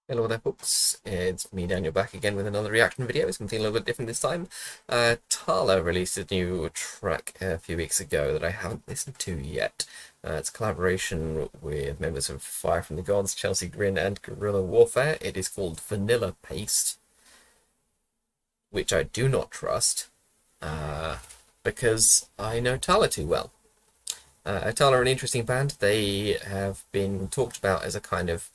Hello there folks, it's me Daniel back again with another reaction video, something a little bit different this time. Tallah released a new track a few weeks ago that I haven't listened to yet. It's a collaboration with members of Fire from the Gods, Chelsea Grin and Guerrilla Warfare. It is called Vanilla Paste, which I do not trust, because I know Tallah too well. Tallah are an interesting band. They have been talked about as a kind of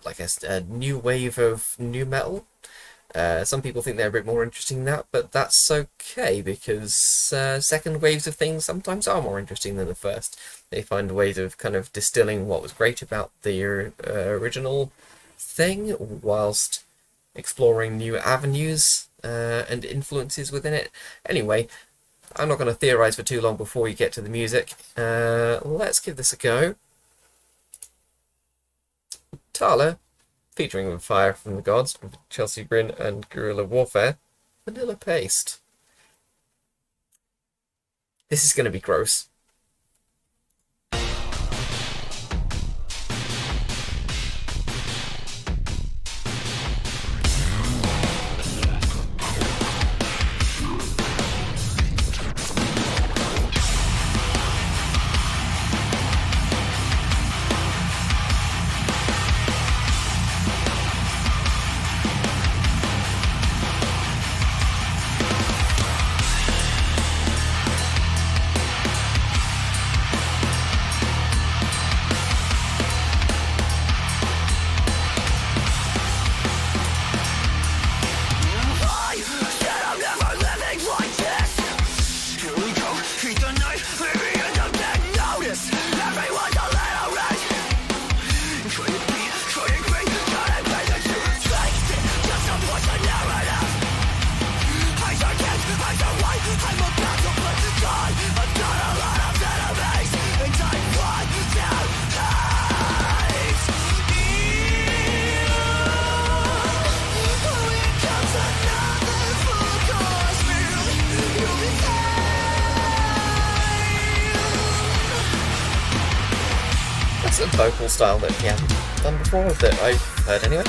like a new wave of new metal. Some people think they're a bit more interesting than that, but that's okay because second waves of things sometimes are more interesting than the first. They find ways of kind of distilling what was great about the original thing whilst exploring new avenues and influences within it. Anyway, I'm not going to theorize for too long before we get to the music. Let's give this a go. Tallah, featuring Fire from the Gods, Chelsea Grin and Guerrilla Warfare, Vanilla Paste. This is going to be gross. That's a vocal style that he hasn't done before, that I've heard anyway.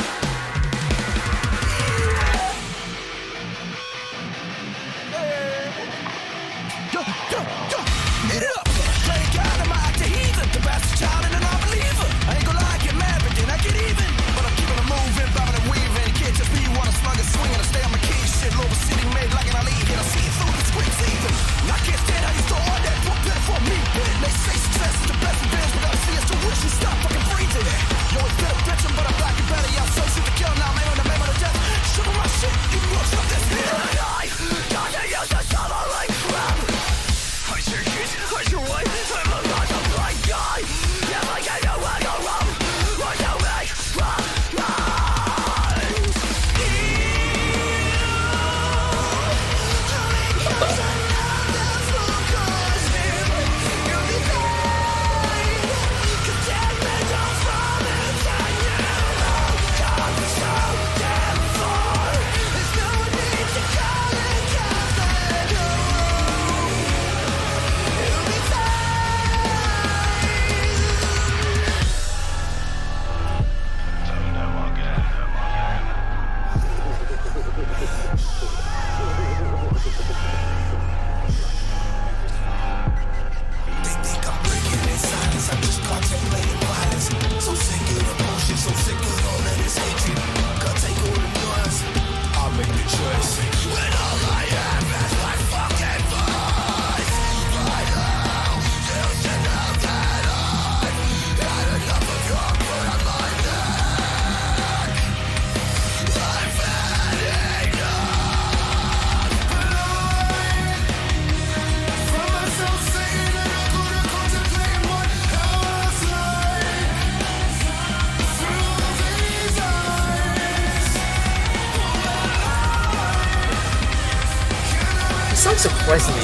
Sounds surprisingly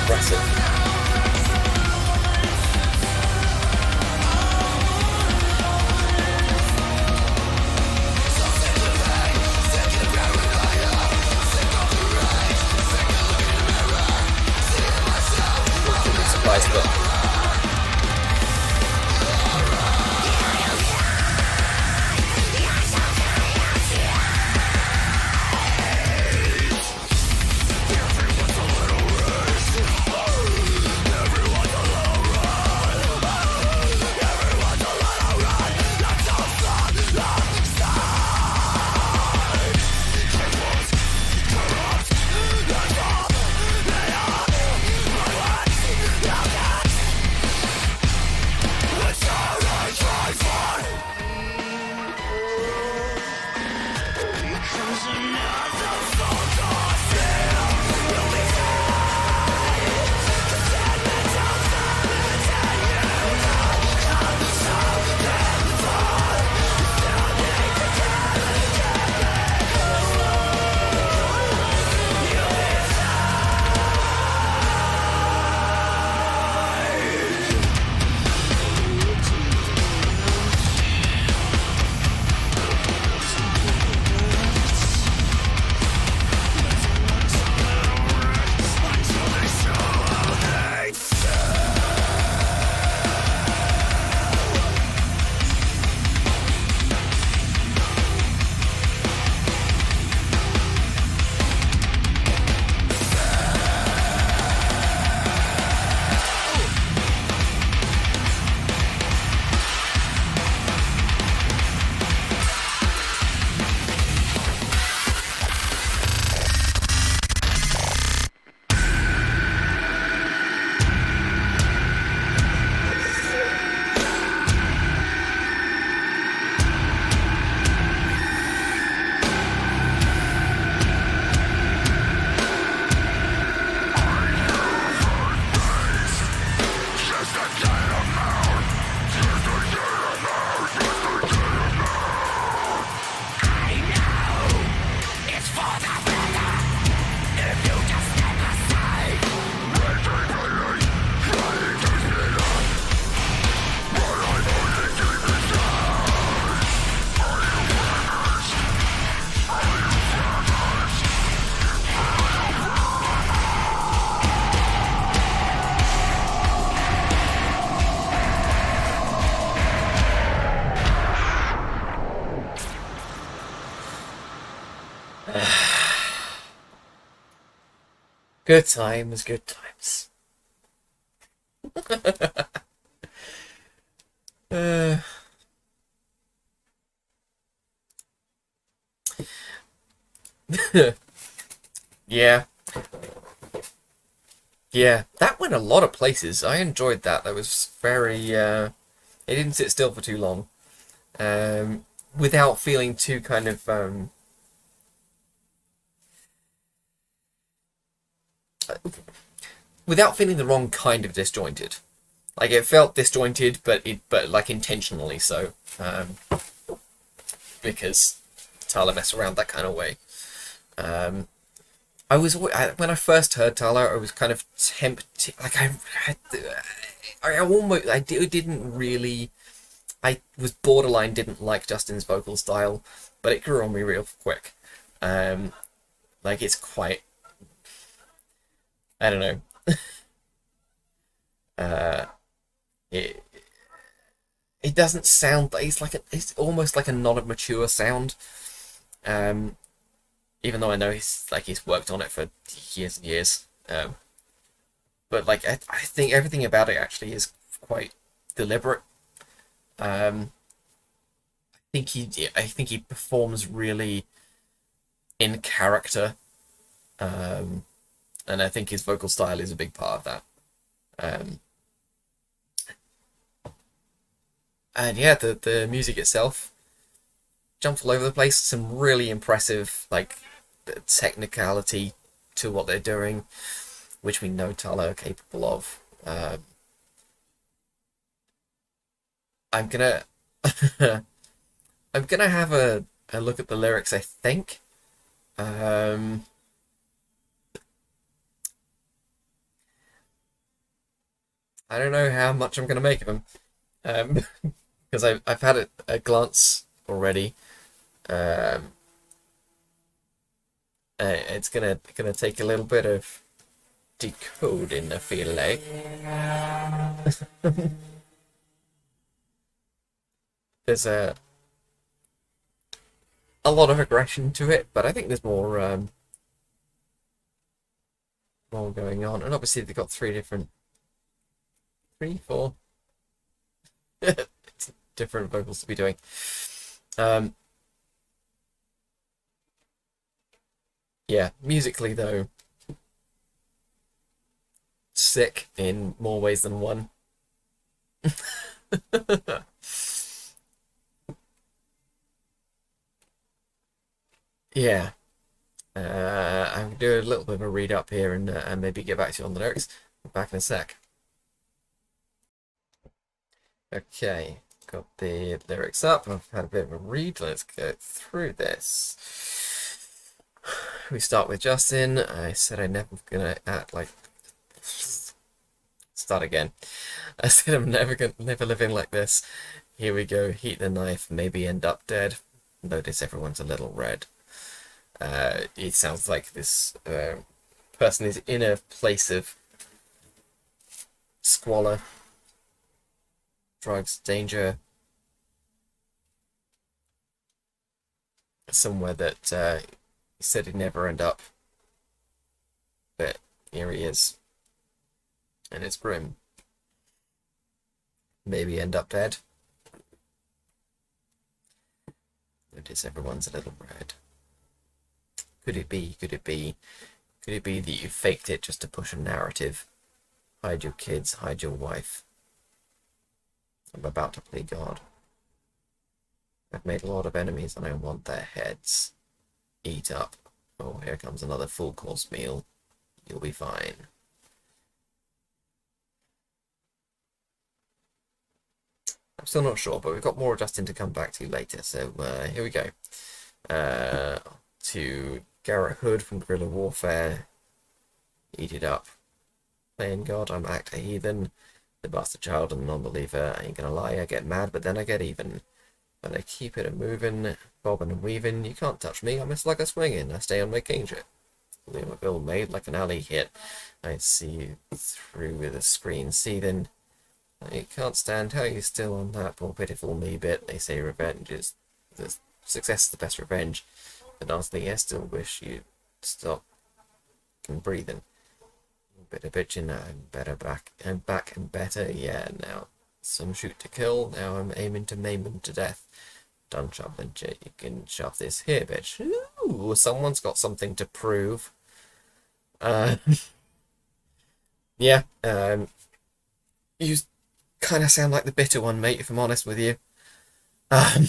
aggressive. Surprised, but Good times, good times. Uh, yeah, yeah. That went a lot of places. I enjoyed that. That was very. It didn't sit still for too long, without feeling too kind of without feeling the wrong kind of disjointed. Like it felt disjointed, but like intentionally so, because Tallah mess around that kind of way. Um, when I first heard Tallah, I was kind of tempted. Like I almost didn't really. I was borderline didn't like Justin's vocal style, but it grew on me real quick. Um, like it's quite. I don't know. Uh, it it doesn't sound. It's almost like a non-mature sound. Um, even though I know he's worked on it for years and years. But like I think everything about it actually is quite deliberate. Um, I think he performs really in character, um, and I think his vocal style is a big part of that. Um, and yeah, the music itself jumps all over the place. Some really impressive like technicality to what they're doing, which we know Tallah are capable of. I'm gonna I'm gonna have a look at the lyrics. I think. Um, I don't know how much I'm gonna make of them, because I've had a glance already. Um, it's gonna take a little bit of decoding. I feel like there's a lot of aggression to it, but I think there's more going on. And obviously they've got three, four different vocals to be doing. Um, yeah, musically though, sick in more ways than one. Yeah. I'm gonna do a little bit of a read up here and maybe get back to you on the lyrics. Back in a sec. Okay, got the lyrics up. I've had a bit of a read. Let's go through this. We start with Justin. I said I never gonna act like. Start again. I said I'm never living like this. Here we go. Heat the knife. Maybe end up dead. Notice everyone's a little red. It sounds like this person is in a place of squalor, drugs, danger, somewhere that he said he'd never end up, but here he is, and it's grim. Maybe end up dead. Notice everyone's a little red. Could it be? Could it be? Could it be that you faked it just to push a narrative? Hide your kids, hide your wife. I'm about to play God. I've made a lot of enemies and I want their heads. Eat up. Oh, here comes another full course meal. You'll be fine. I'm still not sure, but we've got more Justin to come back to later, so here we go. To Garrett Hood from Guerrilla Warfare. Eat it up. Playing God, I'm actor heathen. The bastard child and the non-believer. I ain't gonna lie, I get mad, but then I get even. But I keep it a-moving, bobbing and weaving. You can't touch me, I'm a slugger swinging. I stay on my king shit. Leave my bill made like an alley hit. I see you through with a screen seething. I can't stand how you still on that poor pitiful me bit. They say revenge is the success is the best revenge. But honestly, I still wish you'd stop breathing. bit of bitching. I'm back and better. Yeah, now some shoot to kill. Now I'm aiming to maim them to death. Done shoveling shit. You can shove this here, bitch. Ooh, someone's got something to prove. Uh, yeah. You kind of sound like the bitter one, mate. If I'm honest with you. Um,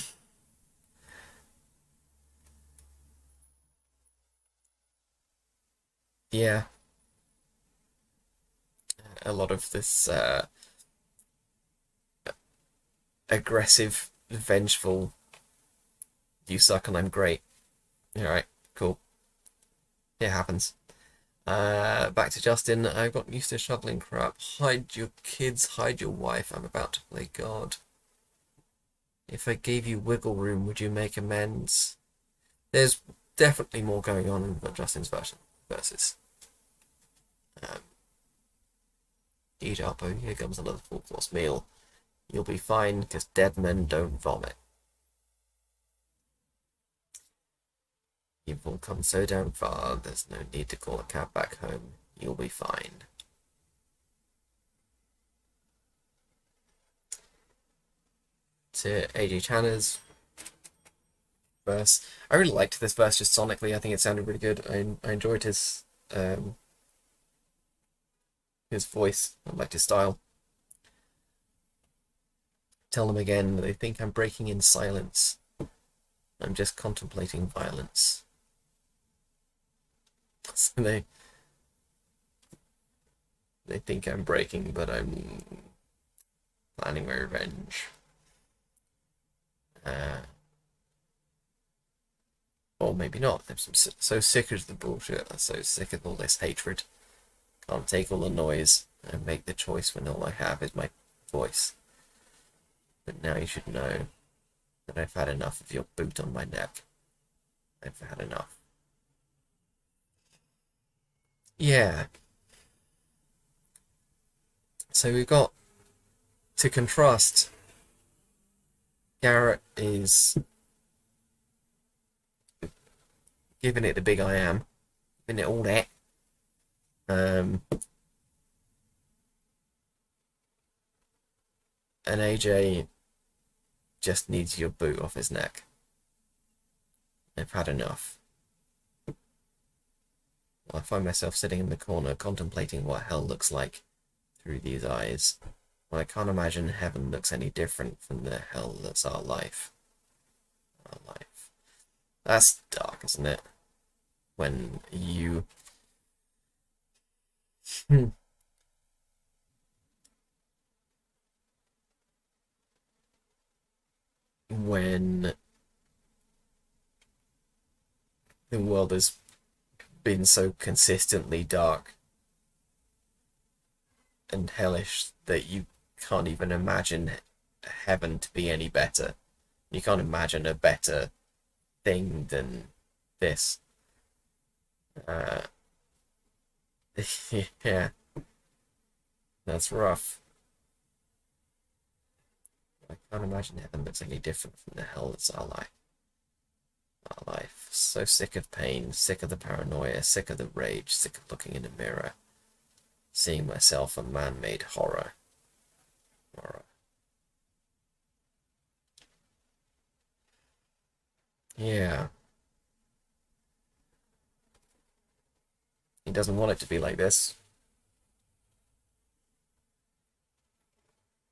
yeah. A lot of this aggressive, vengeful. You suck and I'm great. All right, cool. It happens. Back to Justin. I got used to shoveling crap. Hide your kids, hide your wife. I'm about to play God. If I gave you wiggle room, would you make amends? There's definitely more going on in Justin's version versus. Eat up, oh, here comes another full-course meal. You'll be fine, because dead men don't vomit. You've all come so damn far, there's no need to call a cab back home. You'll be fine. To AJ Channer's verse. I really liked this verse just sonically. I think it sounded really good. I enjoyed his voice. I liked his style. Tell them again, they think I'm breaking in silence. I'm just contemplating violence. So they think I'm breaking, but I'm planning my revenge. Or maybe not. I'm so sick of the bullshit. I'm so sick of all this hatred. Can't take all the noise and make the choice when all I have is my voice. But now you should know that I've had enough of your boot on my neck. I've had enough. Yeah. So we've got to contrast. Garrett is giving it the big I am, giving it all that. And AJ just needs your boot off his neck. I've had enough. I find myself sitting in the corner contemplating what hell looks like through these eyes. Well, I can't imagine heaven looks any different from the hell that's our life. Our life. That's dark, isn't it? When you... when the world has been so consistently dark and hellish that you can't even imagine heaven to be any better. You can't imagine a better thing than this. Yeah, that's rough. I can't imagine heaven looks any different from the hell that's our life. Our life. So sick of pain, sick of the paranoia, sick of the rage, sick of looking in a mirror, seeing myself a man-made horror. Horror. Yeah. He doesn't want it to be like this.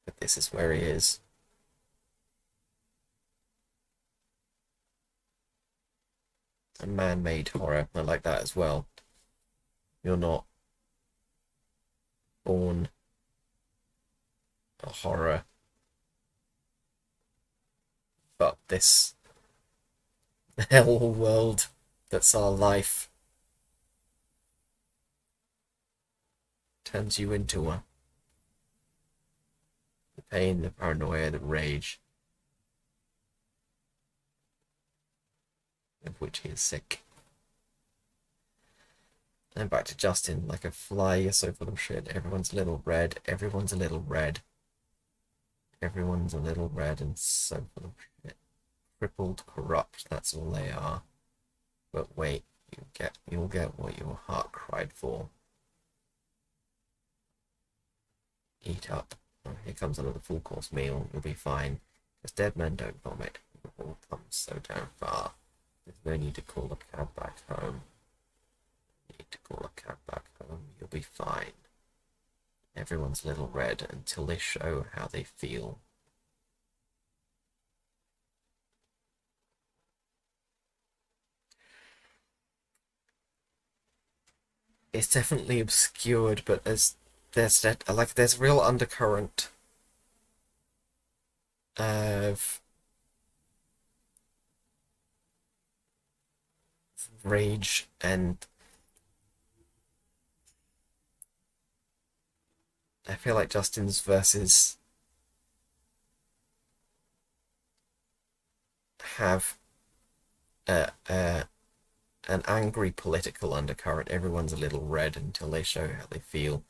But this is where he is. A man-made horror. I like that as well. You're not born a horror, but this hell world that's our life turns you into one. The pain, the paranoia, the rage of which he is sick. And back to Justin, like a fly, you're so full of shit. Everyone's a little red, everyone's a little red. Everyone's a little red and so full of shit. Crippled, corrupt, that's all they are. But wait, you'll get what your heart cried for. Eat up. Oh, here comes another full course meal. You'll be fine. Because dead men don't vomit. You've all come so damn far. There's no need to call a cab back home. You need to call a cab back home. You'll be fine. Everyone's a little red until they show how they feel. It's definitely obscured, but there's real undercurrent of rage, and I feel like Justin's verses have an angry political undercurrent. Everyone's a little red until they show how they feel.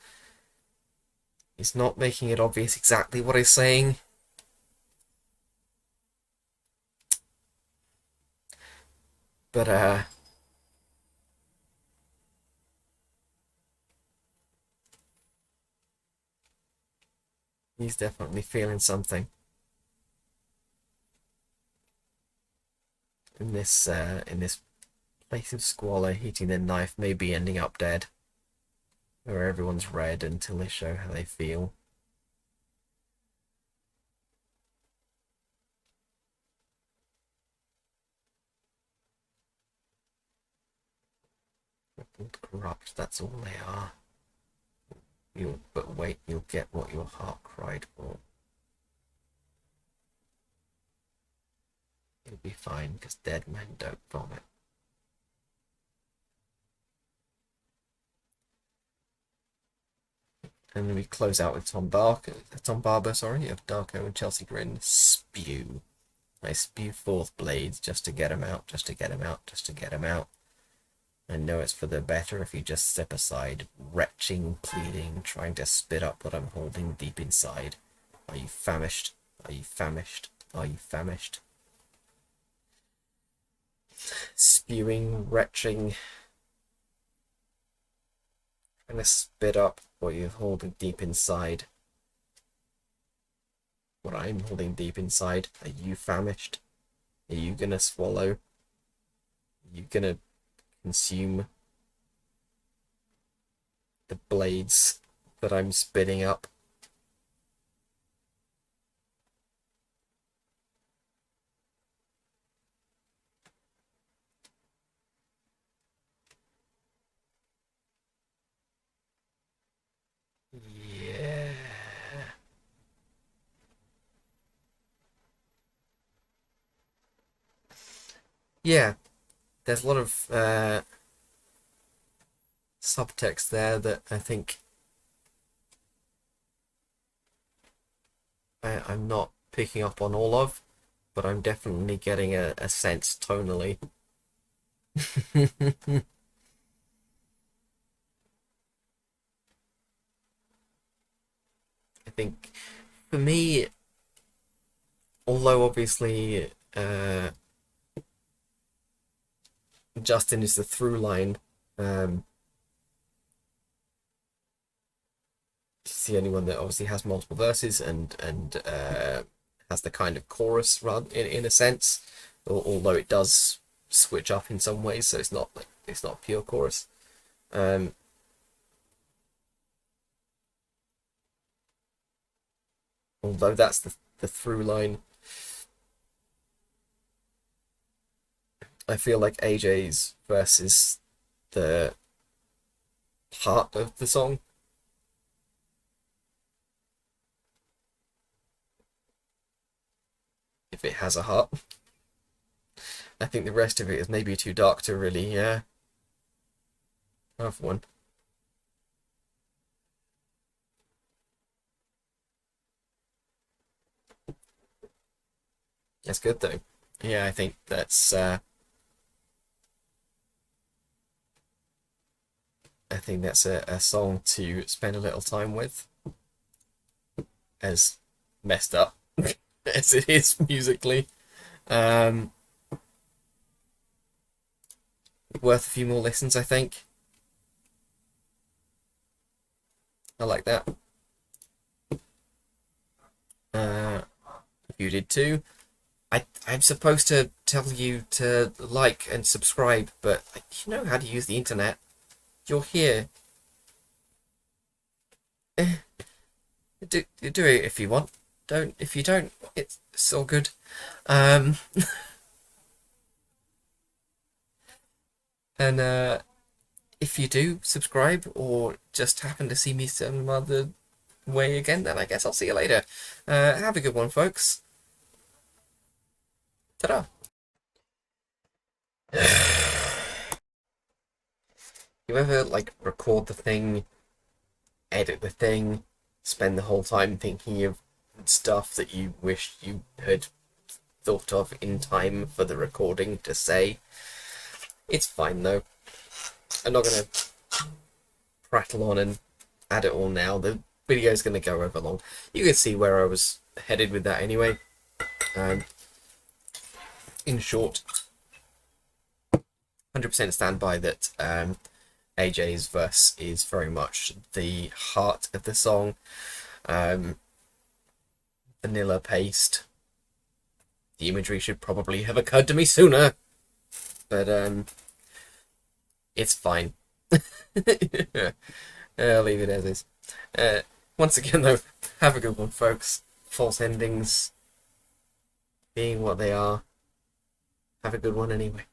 He's not making it obvious exactly what he's saying. But he's definitely feeling something in this place of squalor, heating their knife, maybe ending up dead, where everyone's red until they show how they feel. Corrupt, that's all they are. But wait, you'll get what your heart cried for. You'll be fine, because dead men don't vomit. And then we close out with Tom Barber, of Darko and Chelsea Grin. Spew. I spew forth blades just to get him out, just to get him out, just to get him out. I know it's for the better if you just step aside, retching, pleading, trying to spit up what I'm holding deep inside. Are you famished? Are you famished? Are you famished? Spewing, retching, trying to spit up what you're holding deep inside. What I'm holding deep inside. Are you famished? Are you gonna swallow? Are you gonna consume the blades that I'm spitting up? Yeah. Yeah, there's a lot of subtext there that I think I'm not picking up on all of, but I'm definitely getting a sense tonally. I think for me, although obviously Justin is the through line, he's the only one that obviously has multiple verses and has the kind of chorus run in a sense, although it does switch up in some ways, so it's not pure chorus. Although that's the through line, I feel like AJ's verse is the heart of the song. If it has a heart. I think the rest of it is maybe too dark to really have one. That's good though. Yeah, I think that's a song to spend a little time with, as messed up as it is musically. Worth a few more listens, I think. I like that. If you did too. I'm supposed to tell you to like and subscribe, but you know how to use the internet. You're here. Do it if you want. Don't if you don't. It's all good. Um, and if you do subscribe or just happen to see me some other way again, then I guess I'll see you later. Have a good one, folks. Ta-da. You ever like record the thing, edit the thing, spend the whole time thinking of stuff that you wish you had thought of in time for the recording to say? It's fine though. I'm not gonna prattle on and add it all now. The video's gonna go over long. You can see where I was headed with that anyway. In short, 100% stand by that. AJ's verse is very much the heart of the song. Vanilla paced. The imagery should probably have occurred to me sooner, but it's fine. I'll leave it as is. Once again, though, have a good one, folks. False endings being what they are. Have a good one anyway.